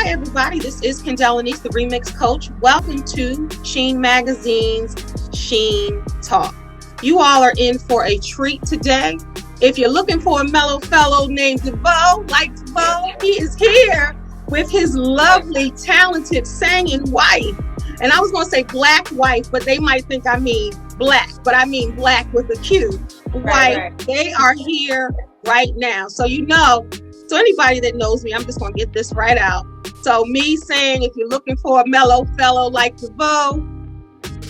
Hi, everybody. This is Kendall Anise, the Remix Coach. Welcome to Sheen Magazine's Sheen Talk. You all are in for a treat today. If you're looking for a mellow fellow named DeVoe, like DeVoe, he is here with his lovely, talented, singing wife. And I was going to say black wife, but they might think I mean black, but I mean black with a Q. Right. They are here right now. So so anybody that knows me, I'm just going to get this right out. So me saying, if you're looking for a mellow fellow like DeVoe,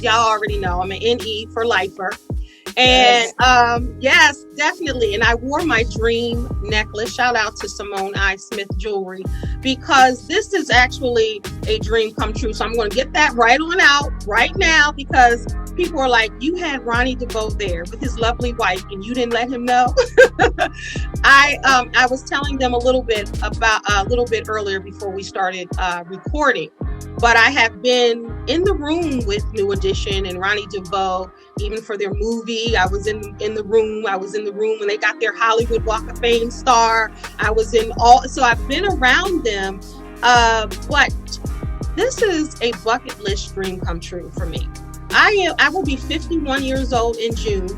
y'all already know I'm an NE for lifer. And yes, definitely. And I wore my dream necklace. Shout out to Simone I. Smith Jewelry, because this is actually a dream come true. So I'm going to get that right on out right now, because people are like, you had Ronnie DeVoe there with his lovely wife and you didn't let him know. I was telling them a little bit earlier before we started recording, but I have been in the room with New Edition and Ronnie DeVoe, even for their movie. I was in the room when they got their Hollywood Walk of Fame star. So I've been around them, but this is a bucket list dream come true for me. I will be 51 years old in June,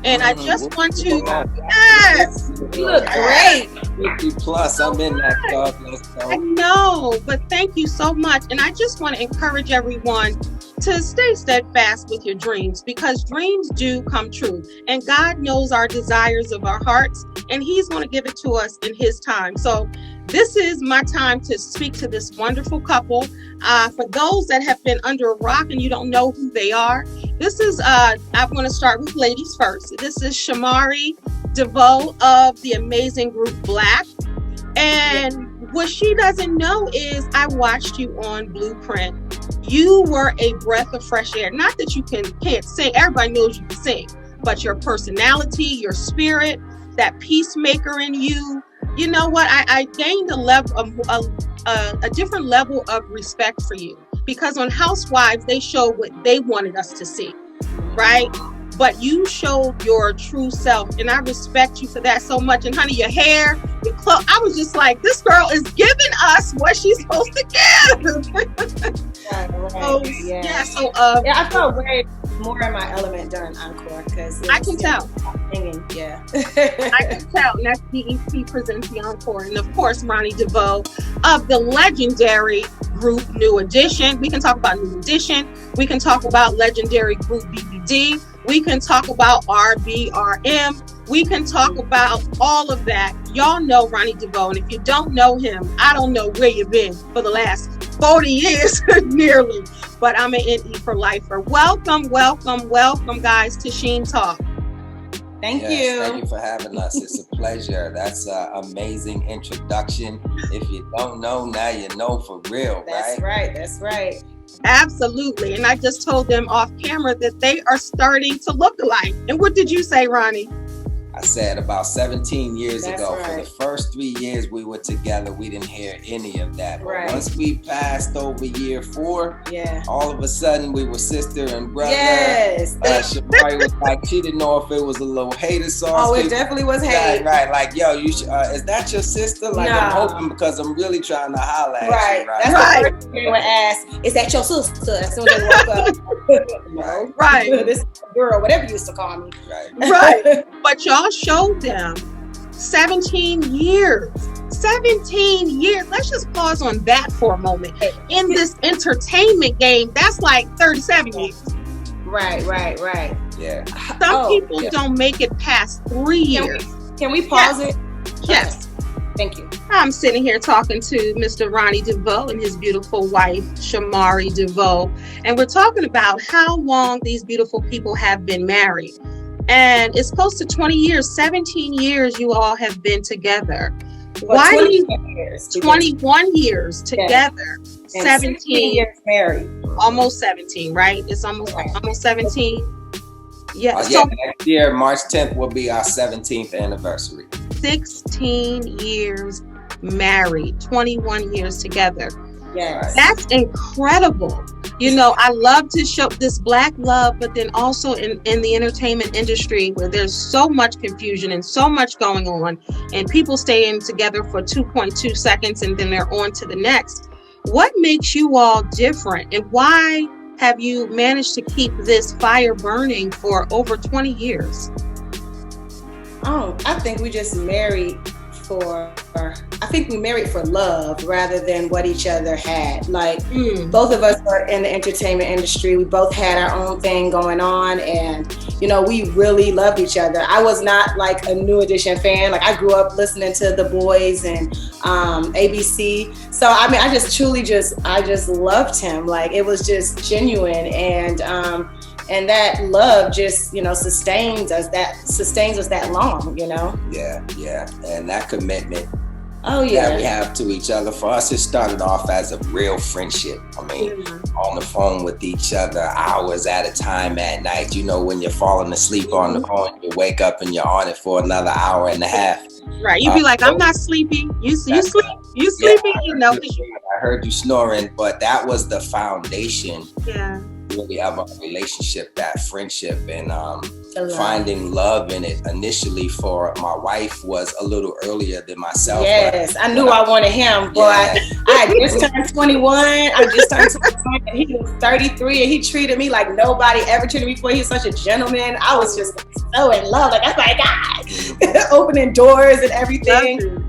and I just want to. Yes, you look great. 50 plus. I'm in that club. I know, but thank you so much, and I just want to encourage everyone to stay steadfast with your dreams, because dreams do come true, and God knows our desires of our hearts, and He's going to give it to us in His time. So this is my time to speak to this wonderful couple. For those that have been under a rock and you don't know who they are, this is, I'm going to start with ladies first. This is Shamari DeVoe of the amazing group Black. And what she doesn't know is I watched you on Blueprint. You were a breath of fresh air. Not that you can't sing. Everybody knows you can sing, but your personality, your spirit, that peacemaker in you. You know what? I gained a different level of respect for you, because on Housewives, they showed what they wanted us to see, right? But you showed your true self, and I respect you for that so much. And honey, your hair, your clothes, I was just like, this girl is giving us what she's supposed to give. I felt very more in my element during Encore, because I can tell. Singing, yeah. I can tell. And that's BET presents the Encore. And of course, Ronnie DeVoe of the legendary group New Edition. We can talk about New Edition. We can talk about legendary group BBD. We can talk about RBRM. We can talk about all of that. Y'all know Ronnie DeVoe. And if you don't know him, I don't know where you've been for the last 40 years, nearly. But I'm an NE for lifer. Welcome, guys, to Sheen Talk. Thank you. Thank you for having us. It's a pleasure. That's an amazing introduction. If you don't know, now you know for real, right? That's right. Absolutely. And I just told them off camera that they are starting to look alike. And what did you say, Ronnie? I said about 17 years ago, right. For the first 3 years we were together, we didn't hear any of that. But right. Once we passed over year 4, yeah, all of a sudden we were sister and brother. Yes. Shamari was like, she didn't know if it was a little hater sauce. Oh, it definitely was hate. Right. Like, yo, you should, is that your sister? Like, no. I'm hoping, because I'm really trying to holler at right. you. Right. That's right. the first thing they would ask, is that your sister? As soon as they woke up. No. Right. This girl, whatever you used to call me. Right. But y'all showed them 17 years. 17 years. Let's just pause on that for a moment. In this entertainment game, that's like 37 years. Right. Yeah. Some people don't make it past 3 years. Can we pause it? Yes. Thank you. I'm sitting here talking to Mr. Ronnie DeVoe and his beautiful wife, Shamari DeVoe. And we're talking about how long these beautiful people have been married. And it's close to 20 years, 17 years you all have been together. Why 21 years together, yes. 17 years married. Almost 17, right? It's almost 17. Yeah. So next year, March 10th will be our 17th anniversary. 16 years married, 21 years together. Yes. That's incredible. You know, I love to show this Black love, but then also in the entertainment industry where there's so much confusion and so much going on and people staying together for 2.2 seconds and then they're on to the next. What makes you all different, and why have you managed to keep this fire burning for over 20 years? Oh, I think we just married we married for love rather than what each other had. Like, both of us are in the entertainment industry. We both had our own thing going on, and we really loved each other. I was not like a New Edition fan. Like, I grew up listening to The Boys and ABC. So I mean, I just loved him. Like, it was just genuine, and that love just sustains us that long. Yeah, and that commitment that we have to each other. For us, it started off as a real friendship. I mean, on the phone with each other, hours at a time at night. When you're falling asleep on the phone, you wake up and you're on it for another hour and a half. Right, you'd be like, I'm not sleepy. You sleepy? I heard you snoring, but that was the foundation. Yeah. Really have a relationship, that friendship, and finding love in it. Initially, for my wife was a little earlier than myself. Yes, I knew I wanted him, boy. I had just turned 21. And he was 33, and he treated me like nobody ever treated me before. He was such a gentleman. I was just so in love. Like, oh my God, opening doors and everything.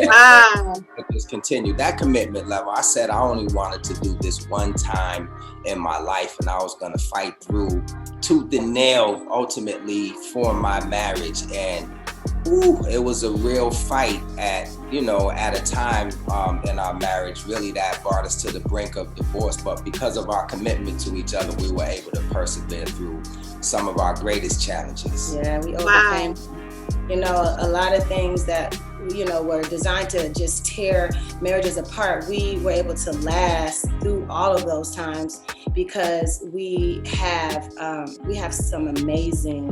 Wow. Just continue that commitment level. I said I only wanted to do this one time in my life, and I was going to fight through tooth and nail ultimately for my marriage. And it was a real fight at a time in our marriage really that brought us to the brink of divorce. But because of our commitment to each other, we were able to persevere through some of our greatest challenges. Yeah, we overcame a lot of things that were designed to just tear marriages apart. We were able to last through all of those times because we have some amazing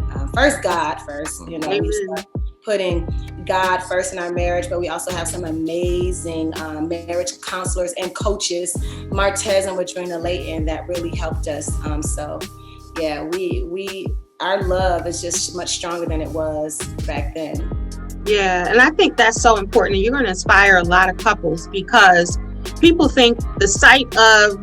God first. We start putting God first in our marriage, but we also have some amazing marriage counselors and coaches, Martez and Wadrina Layton, that really helped us. Our love is just much stronger than it was back then. Yeah, and I think that's so important. And you're going to inspire a lot of couples, because people think the sight of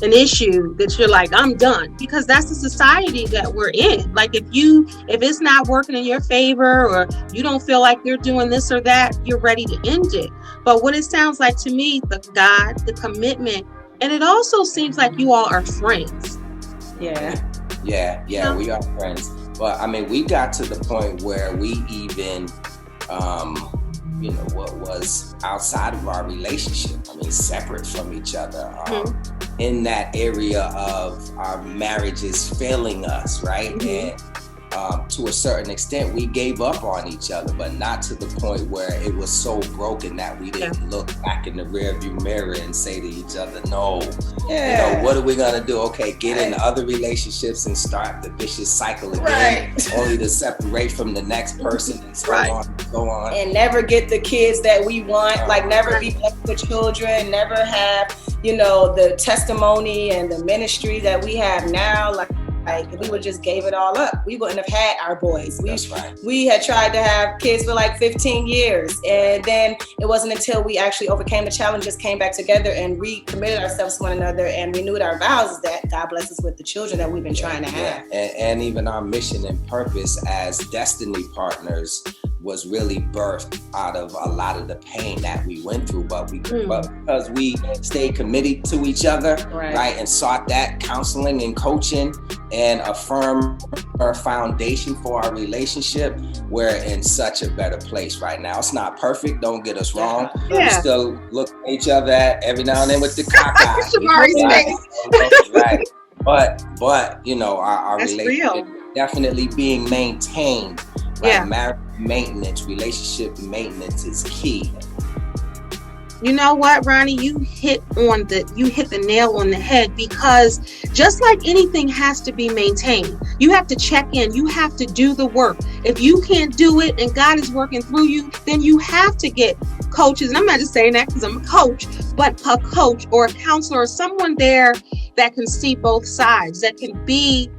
an issue that you're like, I'm done, because that's the society that we're in. Like, if it's not working in your favor, or you don't feel like you're doing this or that, you're ready to end it. But what it sounds like to me, the commitment, and it also seems like you all are friends. Yeah, we are friends. But I mean, we got to the point where we even, what was outside of our relationship, I mean, separate from each other, in that area of our marriages failing us, right? And to a certain extent, we gave up on each other, but not to the point where it was so broken that we didn't look back in the rearview mirror and say to each other, no, what are we gonna do? Okay, get into other relationships and start the vicious cycle again, only to separate from the next person and so on and so on. And never get the kids that we want, never be blessed with children, never have, the testimony and the ministry that we have now. Like, we would just gave it all up, we wouldn't have had our boys. We had tried to have kids for like 15 years. And then it wasn't until we actually overcame the challenges, came back together and recommitted ourselves to one another and renewed our vows that God bless us with the children that we've been trying to have. And even our mission and purpose as destiny partners was really birthed out of a lot of the pain that we went through, but because we stayed committed to each other, right, and sought that counseling and coaching and a firmer foundation for our relationship, we're in such a better place right now. It's not perfect, don't get us wrong. We still look at each other every now and then with the cock eye. Shamari's face. Right. But our relationship definitely being maintained. Like marriage maintenance, relationship maintenance is key. You know what, Ronnie? You hit the nail on the head, because just like anything has to be maintained, you have to check in, you have to do the work. If you can't do it and God is working through you, then you have to get coaches. And I'm not just saying that because I'm a coach, but a coach or a counselor or someone there that can see both sides, that can be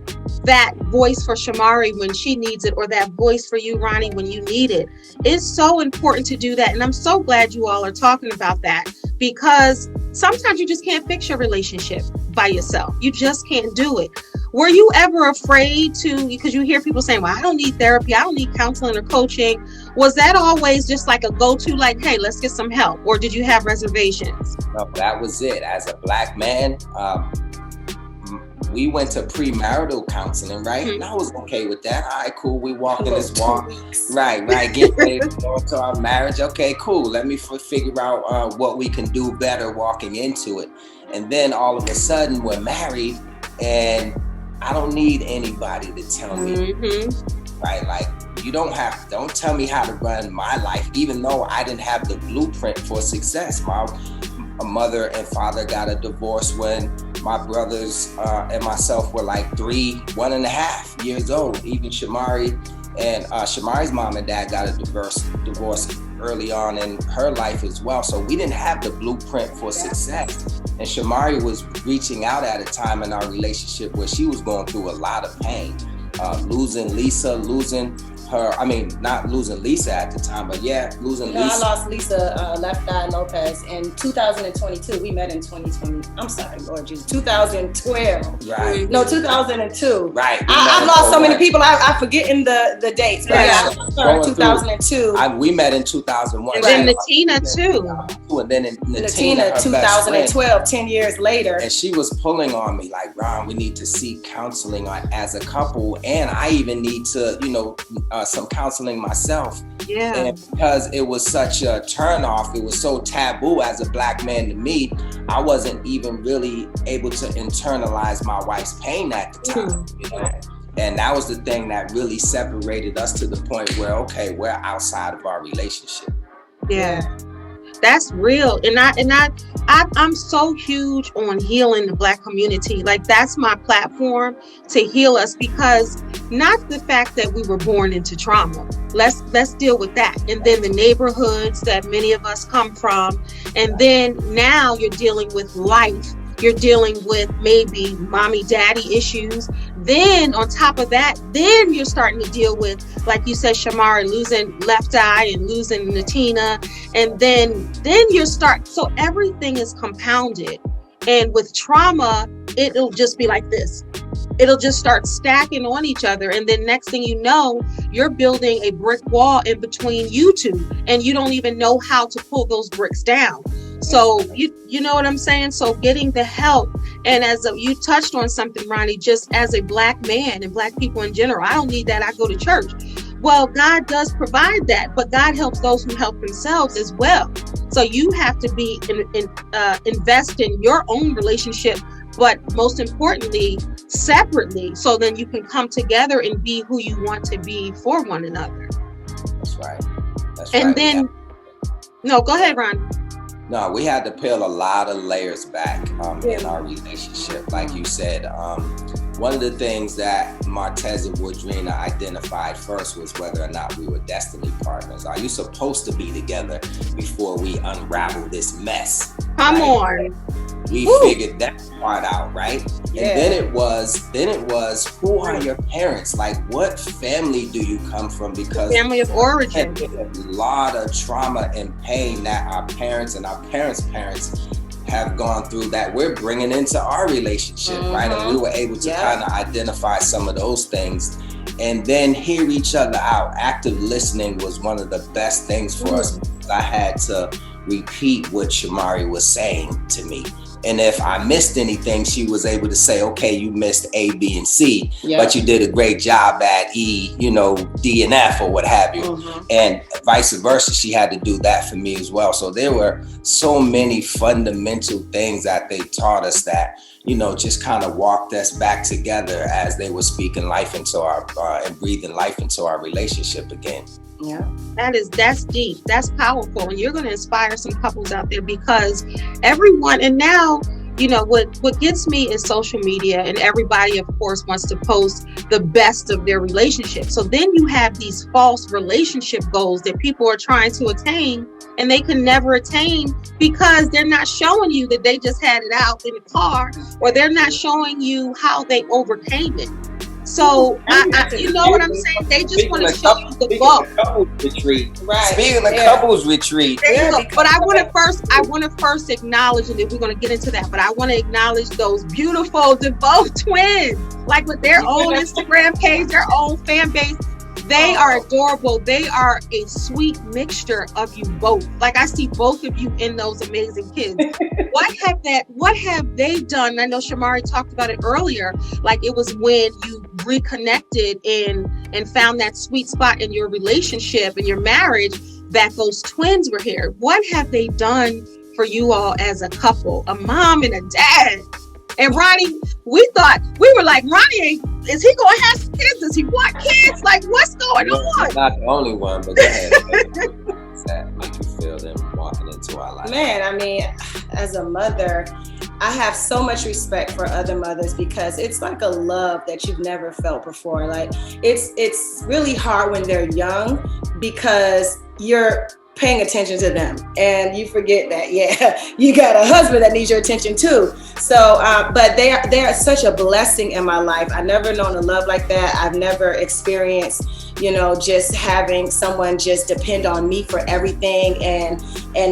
that voice for Shamari when she needs it, or that voice for you, Ronnie, when you need it. It's so important to do that. And I'm so glad you all are talking about that, because sometimes you just can't fix your relationship by yourself. You just can't do it. Were you ever afraid to, because you hear people saying, well, I don't need therapy, I don't need counseling or coaching. Was that always just like a go-to, like, hey, let's get some help? Or did you have reservations? No, that was it. As a Black man, we went to premarital counseling, right? And I was okay with that. All right, cool. We walked in this walk. Right. Get ready to go into our marriage. Okay, cool. Let me figure out what we can do better walking into it. And then all of a sudden we're married and I don't need anybody to tell me, right? Like, you don't tell me how to run my life, even though I didn't have the blueprint for success. My mother and father got a divorce when my brothers and myself were like 1.5 years old. Even Shamari and Shamari's mom and dad got a divorce early on in her life as well. So we didn't have the blueprint for success. And Shamari was reaching out at a time in our relationship where she was going through a lot of pain, losing Lisa, not losing Lisa at the time, but losing Lisa. I lost Lisa Left Eye Lopez in 2022. We met in 2020. I'm sorry, Lord Jesus. 2012. Right. No, 2002. Right. I've lost so many people. I'm forgetting the dates. But yeah. 2002. We met in 2001. And then Natina too. And then Natina 2012, 10 years later. And she was pulling on me like, Ron, we need to seek counseling as a couple. And I even need to, some counseling myself. Yeah. And because it was such a turnoff, it was so taboo as a Black man to me, I wasn't even really able to internalize my wife's pain at the time. And that was the thing that really separated us to the point where, okay, we're outside of our relationship. Yeah. That's real. And I'm so huge on healing the Black community. Like, that's my platform, to heal us, because not the fact that we were born into trauma. Let's deal with that. And then the neighborhoods that many of us come from. And then now you're dealing with life. You're dealing with maybe mommy, daddy issues. Then on top of that, then you're starting to deal with, like you said, Shamari, losing Left Eye and losing Natina. And then so everything is compounded. And with trauma, it'll just be like this. It'll just start stacking on each other. And then next thing you know, you're building a brick wall in between you two, and you don't even know how to pull those bricks down. So you know what I'm saying? So getting the help, and you touched on something, Ronnie, just as a Black man and Black people in general, I don't need that. I go to church. Well, God does provide that, but God helps those who help themselves as well. So you have to be invest in your own relationship, but most importantly, separately, so then you can come together and be who you want to be for one another. That's right. And then, no, go ahead, Ron. No, we had to peel a lot of layers back in our relationship. Like you said, one of the things that Martez and Woodrina identified first was whether or not we were destiny partners. Are you supposed to be together before we unravel this mess? Come right? on. We figured that part out, right? Yeah. And then it was, who are your parents? Like, what family do you come from? Because family of origin. A lot of trauma and pain that our parents and our parents' parents have gone through that we're bringing into our relationship, right? And we were able to kind of identify some of those things and then hear each other out. Active listening was one of the best things for us. I had to repeat what Shamari was saying to me. And if I missed anything, she was able to say, okay, you missed A, B, and C, but you did a great job at E, D and F or what have you. And vice versa, she had to do that for me as well. So there were so many fundamental things that they taught us that, just kind of walked us back together as they were speaking life into our, and breathing life into our relationship again. Yeah, that's deep. That's powerful. And you're going to inspire some couples out there, because everyone, and now, what gets me is social media, and everybody, of course, wants to post the best of their relationship. So then you have these false relationship goals that people are trying to attain, and they can never attain because they're not showing you that they just had it out in the car, or they're not showing you how they overcame it. So you know what I'm saying? They just want to show you the book. Couples retreat. Right. Speaking of couples retreat. But I want to first acknowledge, and then we're going to get into that, but I want to acknowledge those beautiful DeVoe twins, like with their own Instagram page, their own fan base. They are adorable. They are a sweet mixture of you both. Like, I see both of you in those amazing kids. What have they done? I know Shamari talked about it earlier. Like, it was when you reconnected and found that sweet spot in your relationship and your marriage that those twins were here. What have they done for you all as a couple, a mom and a dad? And Ronnie, we were like, Ronnie, is he going to have kids? Does he want kids? Like, what's going on? I'm not the only one, but go ahead. That make you feel them walking into our life? Man, I mean, as a mother, I have so much respect for other mothers because it's like a love that you've never felt before. Like, it's really hard when they're young because you're paying attention to them and you forget that you got a husband that needs your attention too. So but they are such a blessing in my life. I've never known a love like that. I've never experienced just having someone just depend on me for everything and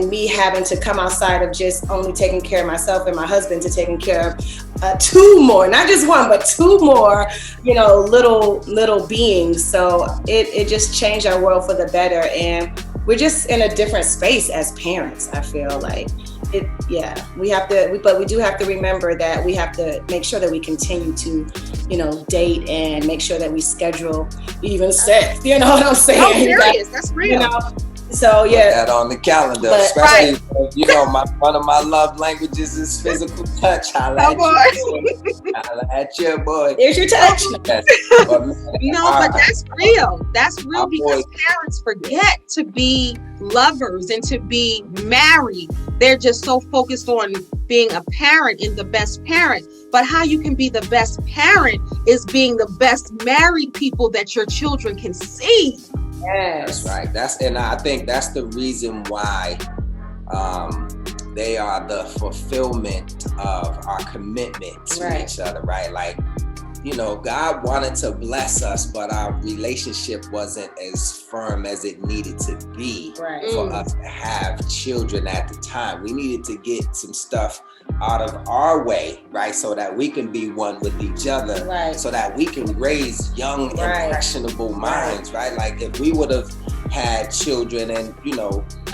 me having to come outside of just only taking care of myself and my husband to taking care of two more, not just one, but two more, little beings. So it just changed our world for the better. And we're just in a different space as parents. I feel like we have to, but we do have to remember that we have to make sure that we continue to, date and make sure that we schedule even sex. You know what I'm saying? Oh, serious. That's real. So put that on the calendar, especially one of my love languages is physical touch. Holla at you, boy. There's your touch. But that's real. That's real because parents forget to be lovers and to be married. They're just so focused on being a parent and the best parent. But how you can be the best parent is being the best married people that your children can see. Yes. That's right. And I think that's the reason why they are the fulfillment of our commitment to each other, right? Like, God wanted to bless us, but our relationship wasn't as firm as it needed to be for us to have children at the time. We needed to get some stuff out of our way, right? So that we can be one with each other, so that we can raise young, impressionable minds, right? Like if we would have had children and,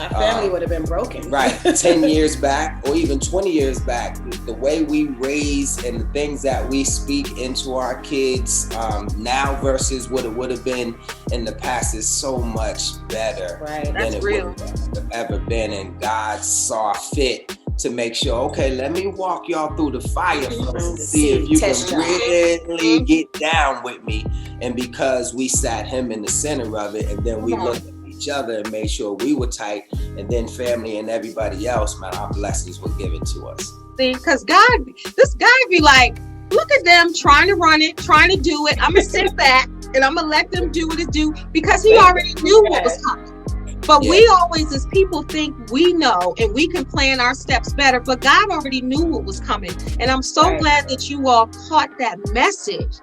our family would have been broken. Right. 10 years back or even 20 years back, the way we raise and the things that we speak into our kids now versus what it would have been in the past is so much better than it would have ever been. And God saw fit to make sure, okay, let me walk y'all through the fire first to see if you can really get down with me. And because we sat him in the center of it, and then we looked at each other and made sure we were tight, and then family and everybody else, man, our blessings were given to us. See, because this guy be like, look at them trying to run it, trying to do it. I'm going to sit back and I'm going to let them do what it do because he already knew what was coming. But we always, as people, think we know and we can plan our steps better. But God already knew what was coming. And I'm so glad that you all caught that message.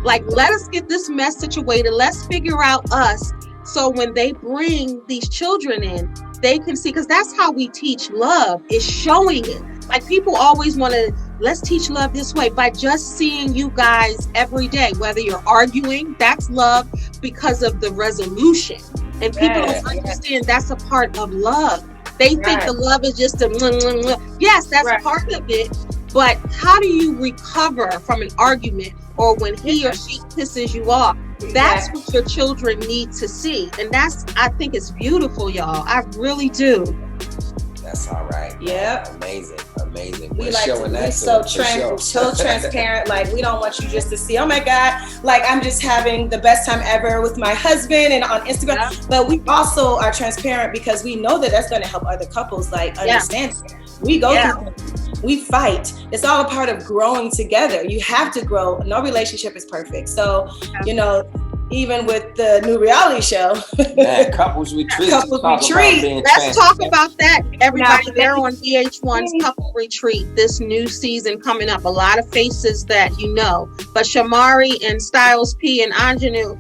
Like, let us get this mess situated. Let's figure out us. So when they bring these children in, they can see, because that's how we teach love, is showing it. Like, people always want to, let's teach love this way by just seeing you guys every day, whether you're arguing, that's love because of the resolution. And people don't understand that's a part of love. They think the love is just a yes, that's part of it. But how do you recover from an argument or when he or she pisses you off? That's what your children need to see. And I think it's beautiful, y'all. I really do. That's all right. Yeah. Amazing. We like to be so transparent. Like, we don't want you just to see, oh my God, like I'm just having the best time ever with my husband and on Instagram. Yeah. But we also are transparent because we know that that's going to help other couples understand. We go through things. We fight. It's all a part of growing together. You have to grow. No relationship is perfect. So, even with the new reality show. Man, couples retreat. Let's talk about that. Everybody, they're on VH1's Couple Retreat, this new season coming up. A lot of faces that you know. But Shamari and Styles P and Anjanou,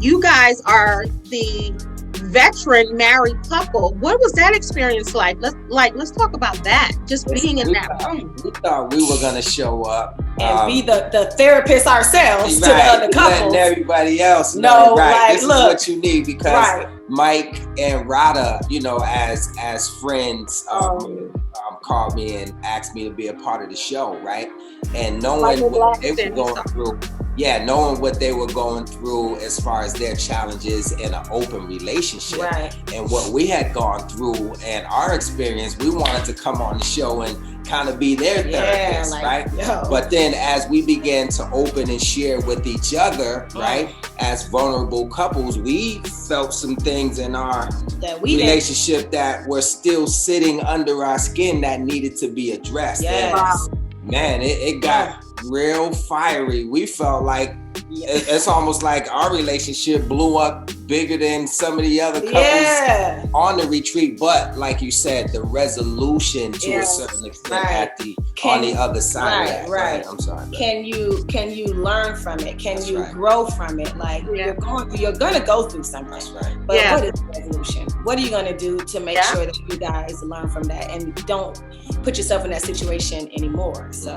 you guys are the veteran married couple. What was that experience like? Let's talk about that. Just being in that room. We thought we were gonna show up and be the therapist ourselves to the other couples. Letting everybody else know, this look, is what you need, because Mike and Rada, as friends, called me and asked me to be a part of the show, right? And knowing what they were going through. Yeah, knowing what they were going through as far as their challenges in an open relationship, and what we had gone through and our experience, we wanted to come on the show and kind of be their therapist, right? But then as we began to open and share with each other, right, as vulnerable couples, we felt some things in our relationship that were still sitting under our skin that needed to be addressed. Man, it got real fiery. We felt like it's almost like our relationship blew up bigger than some of the other couples on the retreat. But like you said, the resolution to a certain extent on the other side of that. I'm sorry. Can you learn from it? Can you grow from it? Like you're gonna go through something. That's right. But what is the resolution? What are you gonna do to make sure that you guys learn from that and don't put yourself in that situation anymore? So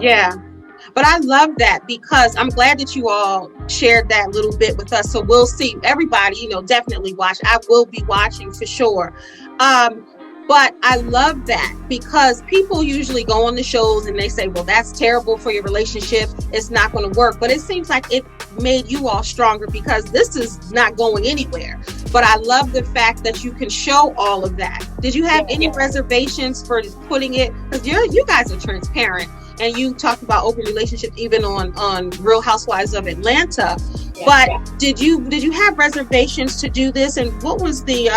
But I love that, because I'm glad that you all shared that little bit with us. So we'll see. Everybody, definitely watch. I will be watching for sure. But I love that, because people usually go on the shows and they say, well, that's terrible for your relationship. It's not going to work. But it seems like it made you all stronger, because this is not going anywhere. But I love the fact that you can show all of that. Did you have any reservations for putting it? Because you guys are transparent. And you talked about open relationships even on Real Housewives of Atlanta. But did you have reservations to do this? And what was the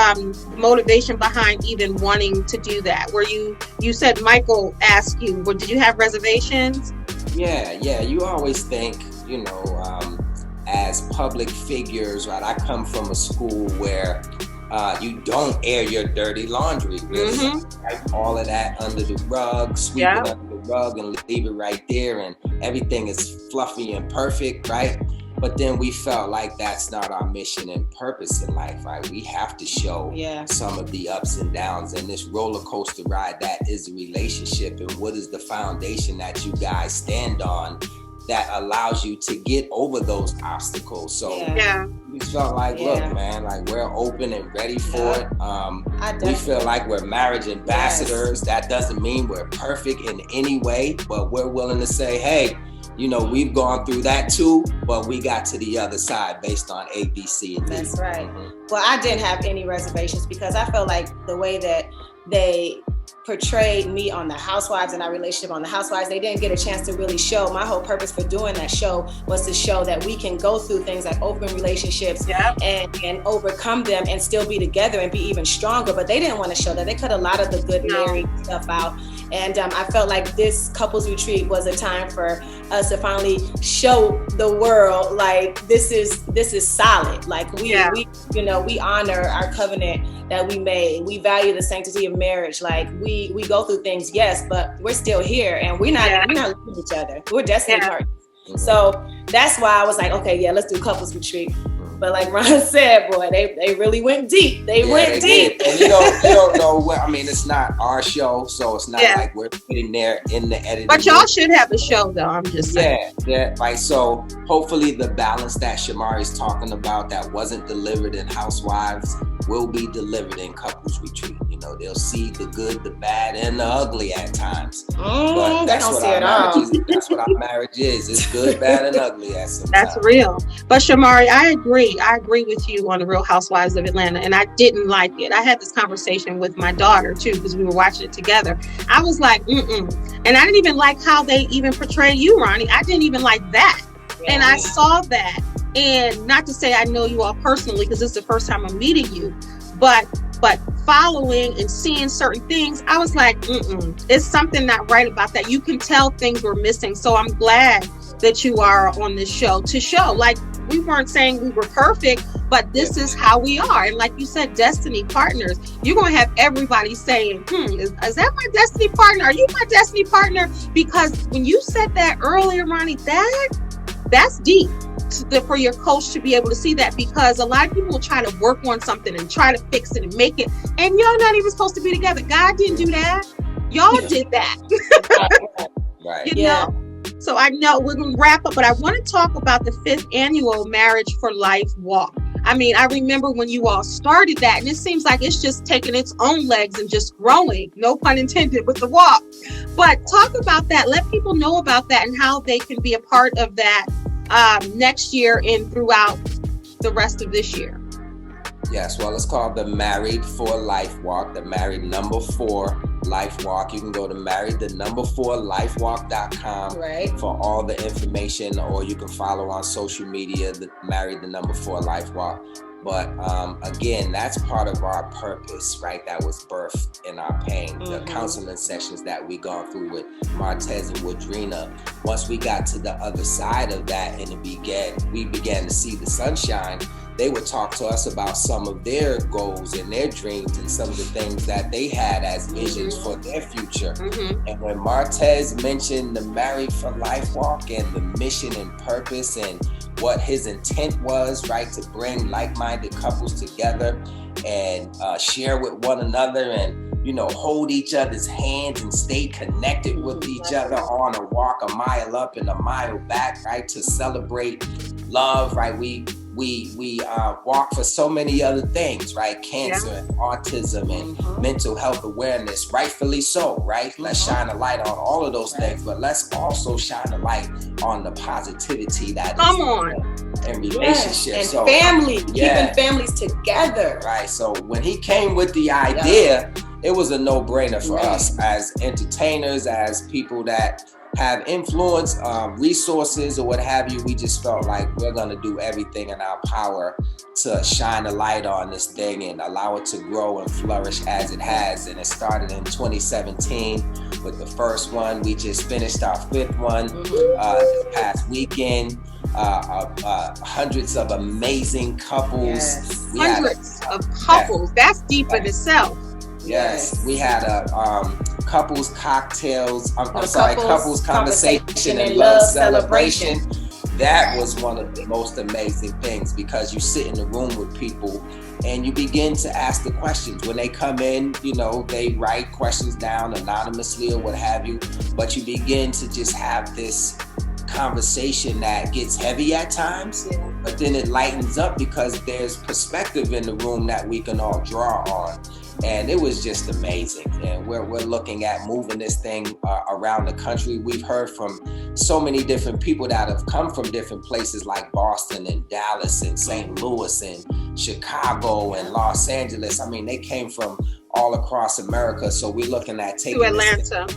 motivation behind even wanting to do that? Were you said Michael asked you, did you have reservations? Yeah. You always think, as public figures, right? I come from a school where you don't air your dirty laundry, really. Like all of that under the rug, sweep it under the rug and leave it right there, and everything is fluffy and perfect, right? But then we felt like that's not our mission and purpose in life, right? We have to show some of the ups and downs and this roller coaster ride that is a relationship, and what is the foundation that you guys stand on that allows you to get over those obstacles. So we felt like, look, man, like we're open and ready for it. We feel like we're marriage ambassadors. That doesn't mean we're perfect in any way, but we're willing to say, hey, we've gone through that too, but we got to the other side based on A, B, C, and D. That's right. Well, I didn't have any reservations, because I felt like the way that they portrayed me on the Housewives and our relationship on the Housewives, they didn't get a chance to really show. My whole purpose for doing that show was to show that we can go through things like open relationships and overcome them and still be together and be even stronger. But they didn't want to show that. They cut a lot of the good married stuff out. And I felt like this couples retreat was a time for us to finally show the world, like this is solid. Like we honor our covenant that we made. We value the sanctity of marriage. Like we go through things, yes, but we're still here, and we're not leaving each other. We're destiny partners. So that's why I was like, okay, let's do couples retreat. But like Ron said, boy, they really went deep. They went deep. And you don't know what, I mean, it's not our show, so it's not like we're sitting there in the editing. But y'all should have a show though, I'm just saying. Yeah. Like, so hopefully the balance that Shamari's talking about that wasn't delivered in Housewives will be delivered in couples retreat. They'll see the good, the bad, and the ugly at times. But that's what our marriage is. That's what our marriage is. It's good, bad, and ugly at some That's time. real. But Shamari, I agree with you on the Real Housewives of Atlanta, and I didn't like it. I had this conversation with my daughter too, because we were watching it together. I was like, and I didn't even like how they even portrayed you, Ronnie. I didn't even like that. And I saw that, and not to say I know you all personally, because this is the first time I'm meeting you, but following and seeing certain things, I was like, it's something not right about that. You can tell things were missing. So I'm glad that you are on this show to show, like, we weren't saying we were perfect, but this is how we are. And like you said, destiny partners, you're going to have everybody saying, is that my destiny partner? Are you my destiny partner? Because when you said that earlier, Ronnie, that's deep for your coach to be able to see that, because a lot of people will try to work on something and try to fix it and make it, and y'all not even supposed to be together. God didn't do that. Y'all did that. Right. You know? So I know we're going to wrap up, but I want to talk about the 5th annual Marriage for Life walk. I mean, I remember when you all started that, and it seems like it's just taking its own legs and just growing, no pun intended, with the walk. But talk about that. Let people know about that and how they can be a part of that next year and throughout the rest of this year. Yes, well, it's called the Married for Life Walk, the Married number 4 Life Walk. You can go to married4lifewalk.com for all the information, or you can follow on social media, the Married number 4 Life Walk. But again, that's part of our purpose, right? That was birthed in our pain. The counseling sessions that we gone through with Martez and Wadrina. Once we got to the other side of that and we began to see the sunshine, they would talk to us about some of their goals and their dreams and some of the things that they had as visions for their future. And when Martez mentioned the Married for Life Walk and the mission and purpose and what his intent was, right, to bring like-minded couples together and share with one another and, you know, hold each other's hands and stay connected with each other on a walk a mile up and a mile back, right, to celebrate love, right? We walk for so many other things, right? Cancer and autism and mental health awareness, rightfully so, right? Let's shine a light on all of those things, but let's also shine a light on the positivity that in relationships. And so, family, keeping families together. Right, so when he came with the idea, it was a no-brainer for us as entertainers, as people that have influence, resources or what have you. We just felt like we're going to do everything in our power to shine a light on this thing and allow it to grow and flourish as it has. And it started in 2017 with the first one. We just finished our 5th one this past weekend. Hundreds of amazing couples. Hundreds of couples. That's deep in itself. Yes, we had a couples cocktails. Couples conversation and love celebration. That was one of the most amazing things, because you sit in the room with people and you begin to ask the questions. When they come in, you know, they write questions down anonymously or what have you, but you begin to just have this conversation that gets heavy at times, but then it lightens up because there's perspective in the room that we can all draw on. And it was just amazing. And we're looking at moving this thing around the country. We've heard from so many different people that have come from different places like Boston and Dallas and St. Louis and Chicago and Los Angeles. I mean, they came from all across America. So we're looking at taking to Atlanta.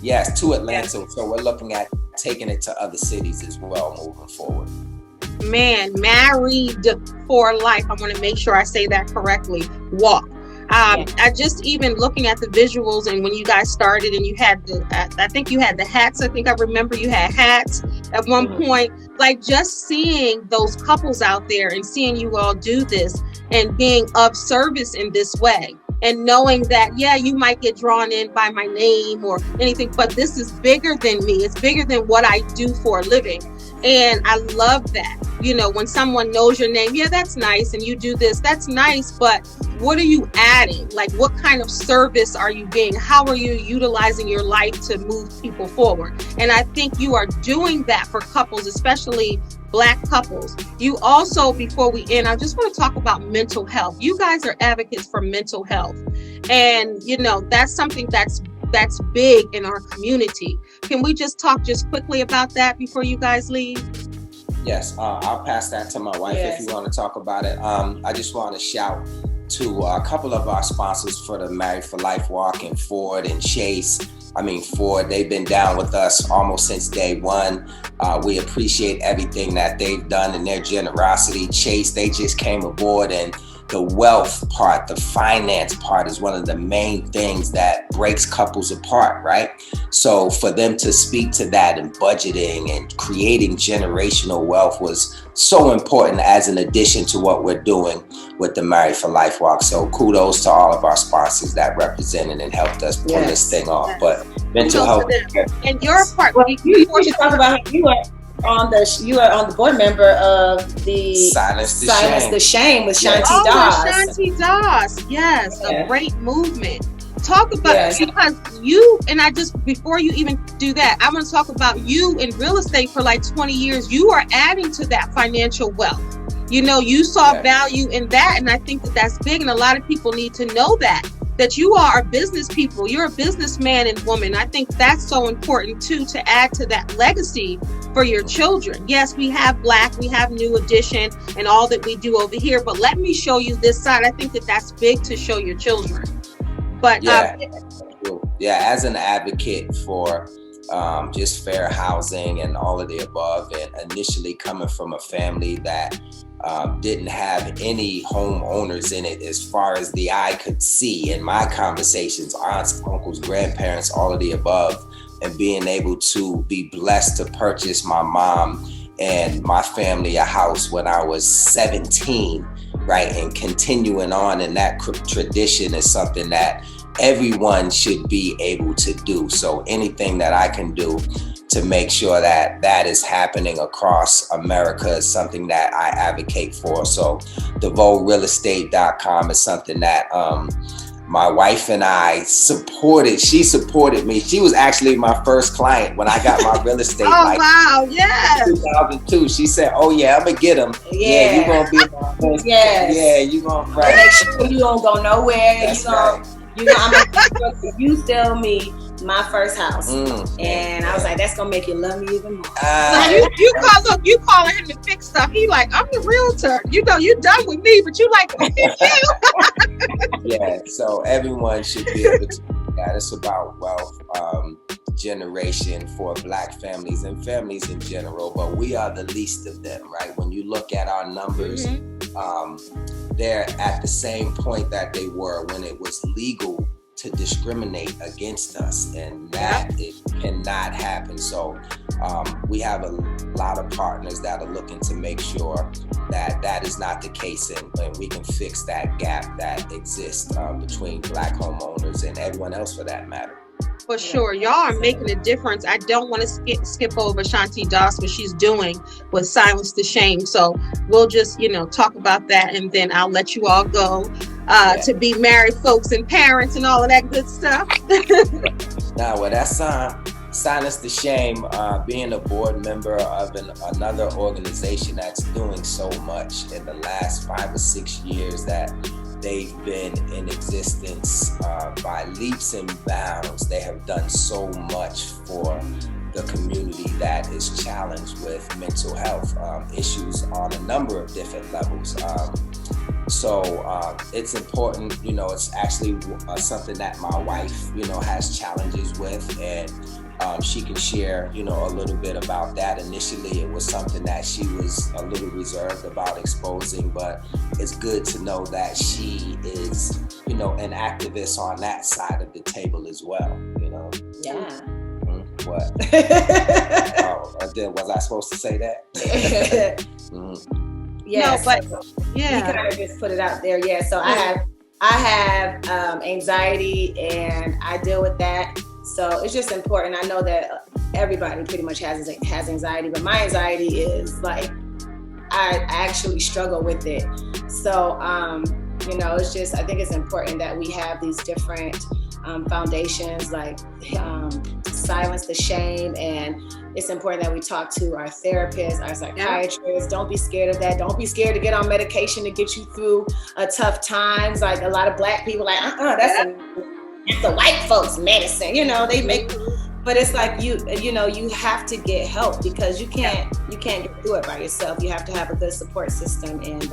Yes, to Atlanta. Yes. So we're looking at taking it to other cities as well moving forward. Man, Married for Life. I want to make sure I say that correctly. Walk. I just even looking at the visuals, and when you guys started and you had I think you had the hats. I think I remember you had hats at one point. Like, just seeing those couples out there and seeing you all do this and being of service in this way. And knowing that, you might get drawn in by my name or anything, but this is bigger than me. It's bigger than what I do for a living. And I love that. You know, when someone knows your name, that's nice. And you do this, that's nice. But what are you adding? Like, what kind of service are you being? How are you utilizing your life to move people forward? And I think you are doing that for couples, especially Black couples. You also, before we end, I just want to talk about mental health. You guys are advocates for mental health. And, you know, that's something that's big in our community. Can we just talk just quickly about that before you guys leave? Yes, I'll pass that to my wife if you want to talk about it. I just want to shout to a couple of our sponsors for the Married for Life Walk, and Ford and Chase. I mean, Ford, they've been down with us almost since day one. We appreciate everything that they've done and their generosity. Chase, they just came aboard and the wealth part, the finance part is one of the main things that breaks couples apart, right? So for them to speak to that and budgeting and creating generational wealth was so important as an addition to what we're doing with the Married for Life Walk. So kudos to all of our sponsors that represented and helped us pull this thing off. Yes. But mental health. And your part, well, you should talk about how you are on the board member of the Silence the Shame with Shanti Das. Shanti Das. Yes, a great movement. Talk about because you and I just before you even do that, I want to talk about you in real estate for like 20 years. You are adding to that financial wealth. You know, you saw value in that, and I think that that's big, and a lot of people need to know that you are a business people. You're a businessman and woman. I think that's so important too, to add to that legacy for your children. Yes, we have Black, we have New Edition and all that we do over here, but let me show you this side. I think that that's big to show your children. But as an advocate for just fair housing and all of the above, and initially coming from a family that didn't have any homeowners in it as far as the eye could see, in my conversations, aunts, uncles, grandparents, all of the above, and being able to be blessed to purchase my mom and my family a house when I was 17, right? And continuing on in that tradition is something that everyone should be able to do. So anything that I can do to make sure that that is happening across America is something that I advocate for. So DeVoeRealEstate.com is something that my wife and I supported. She supported me. She was actually my first client when I got my real estate. Wow, yeah. 2002. She said, "Oh yeah, I'm gonna get him. Yeah, you gonna be my first. Yeah, you gonna make sure you don't go nowhere. That's I'm gonna you sell me my first house." And I was like, that's gonna make you love me even more. You call him to fix stuff. He like, I'm the realtor. You know, you done with me, but you like, yeah, so everyone should be able to do that. It's about wealth generation for Black families and families in general, but we are the least of them, right? When you look at our numbers, they're at the same point that they were when it was legal to discriminate against us, and that it cannot happen. So we have a lot of partners that are looking to make sure that that is not the case, and we can fix that gap that exists between Black homeowners and everyone else for that matter. For sure. Y'all are making a difference. I don't want to skip over Shanti Das, what she's doing with Silence the Shame. So we'll just, talk about that, and then I'll let you all go to be married folks and parents and all of that good stuff. That's Silence the Shame, being a board member of another organization that's doing so much in the last 5 or 6 years that they've been in existence by leaps and bounds. They have done so much for the community that is challenged with mental health issues on a number of different levels. So it's important, it's actually something that my wife, has challenges with, and she can share, a little bit about that. Initially, it was something that she was a little reserved about exposing, but it's good to know that she is, an activist on that side of the table as well, Yeah. What? Was I supposed to say that? Yeah, no, but we kind of just put it out there. Yeah, so I have anxiety, and I deal with that. So it's just important. I know that everybody pretty much has anxiety, but my anxiety is like, I actually struggle with it. So, it's just, I think it's important that we have these different foundations like Silence the Shame, and it's important that we talk to our therapists, our psychiatrists. Don't be scared of that. Don't be scared to get on medication to get you through tough times. Like a lot of Black people like, that's the white folks' medicine, they make, but it's like you have to get help, because you can't get through it by yourself. You have to have a good support system, and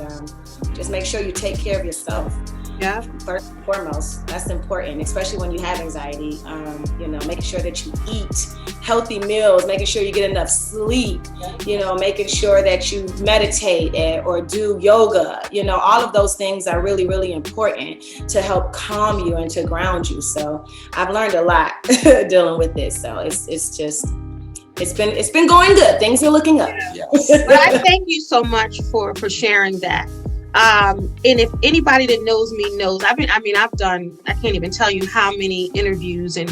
just make sure you take care of yourself. Yeah. First and foremost, that's important, especially when you have anxiety. Making sure that you eat healthy meals, making sure you get enough sleep, making sure that you meditate or do yoga. All of those things are really, really important to help calm you and to ground you. So I've learned a lot dealing with this. So it's been going good. Things are looking up. Yes. But I thank you so much for sharing that. And if anybody that knows me knows, I've done, I can't even tell you how many interviews and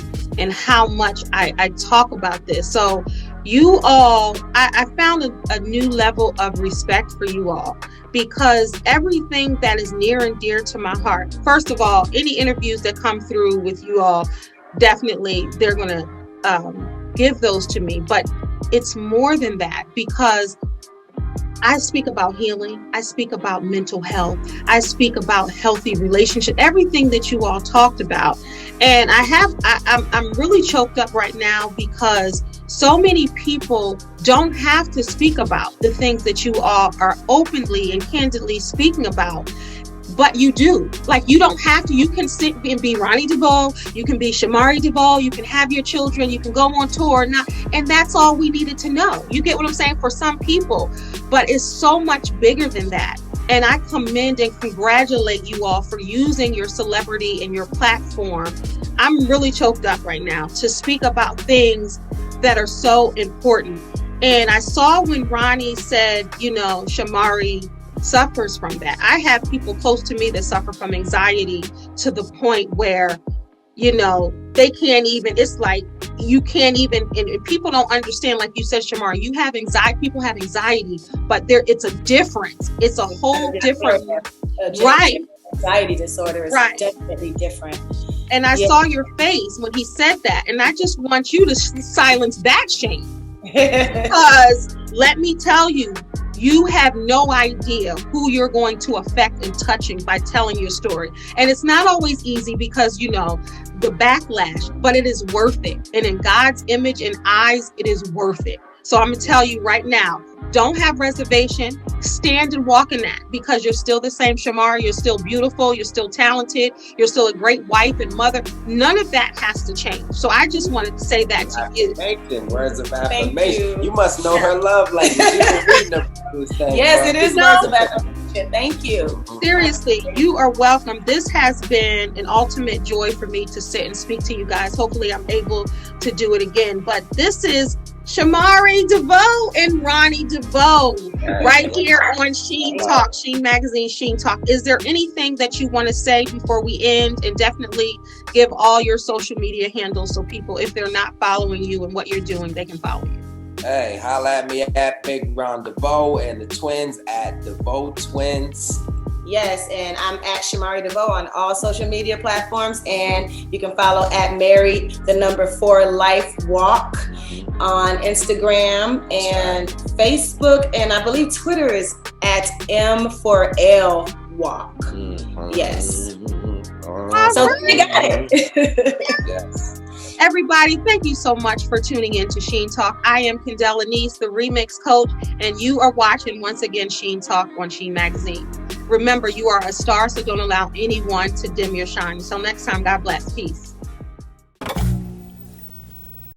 how much I talk about this. So you all, I found a new level of respect for you all, because everything that is near and dear to my heart, first of all, any interviews that come through with you all, definitely they're going to give those to me. But it's more than that, because I speak about healing. I speak about mental health. I speak about healthy relationships, everything that you all talked about. And I'm really choked up right now, because so many people don't have to speak about the things that you all are openly and candidly speaking about. But you do. Like, you don't have to. You can sit and be Ronnie DeVoe. You can be Shamari DeVoe. You can have your children. You can go on tour. And that's all we needed to know. You get what I'm saying? For some people. But it's so much bigger than that. And I commend and congratulate you all for using your celebrity and your platform. I'm really choked up right now to speak about things that are so important. And I saw when Ronnie said, Shamari suffers from that. I have people close to me that suffer from anxiety to the point where, they can't even, it's like, you can't even, and people don't understand, like you said, Shamari, you have anxiety, people have anxiety, but it's a difference. It's a whole different, right. Anxiety disorder is definitely different. And I saw your face when he said that. And I just want you to silence that shame. Because let me tell you, you have no idea who you're going to affect and touching by telling your story. And it's not always easy, because, the backlash, but it is worth it. And in God's image and eyes, it is worth it. So I'm going to tell you right now, don't have reservation. Stand and walk in that, because you're still the same Shamari. You're still beautiful. You're still talented. You're still a great wife and mother. None of that has to change. So I just wanted to say that to you. Words of affirmation. You must know her love language. Yes, it is words of affirmation. Thank you. Seriously, you are welcome. This has been an ultimate joy for me to sit and speak to you guys. Hopefully I'm able to do it again. But this is Shamari DeVoe and Ronnie DeVoe right here on Sheen Talk, Sheen Magazine, Sheen Talk. Is there anything that you want to say before we end? And definitely give all your social media handles so people, if they're not following you and what you're doing, they can follow you. Hey, holla at me at Big Ron DeVoe, and the twins at DeVoe Twins. Yes, and I'm at Shamari DeVoe on all social media platforms, and you can follow at Married 4 Life Walk on Instagram and Facebook, and I believe Twitter is at M4L Walk. Yes. So you got it. Yes. Everybody, thank you so much for tuning in to Sheen Talk. I am Kendall Anise, the Remix Coach, and you are watching once again Sheen Talk on Sheen Magazine. Remember, you are a star, so don't allow anyone to dim your shine. Until next time, God bless. Peace.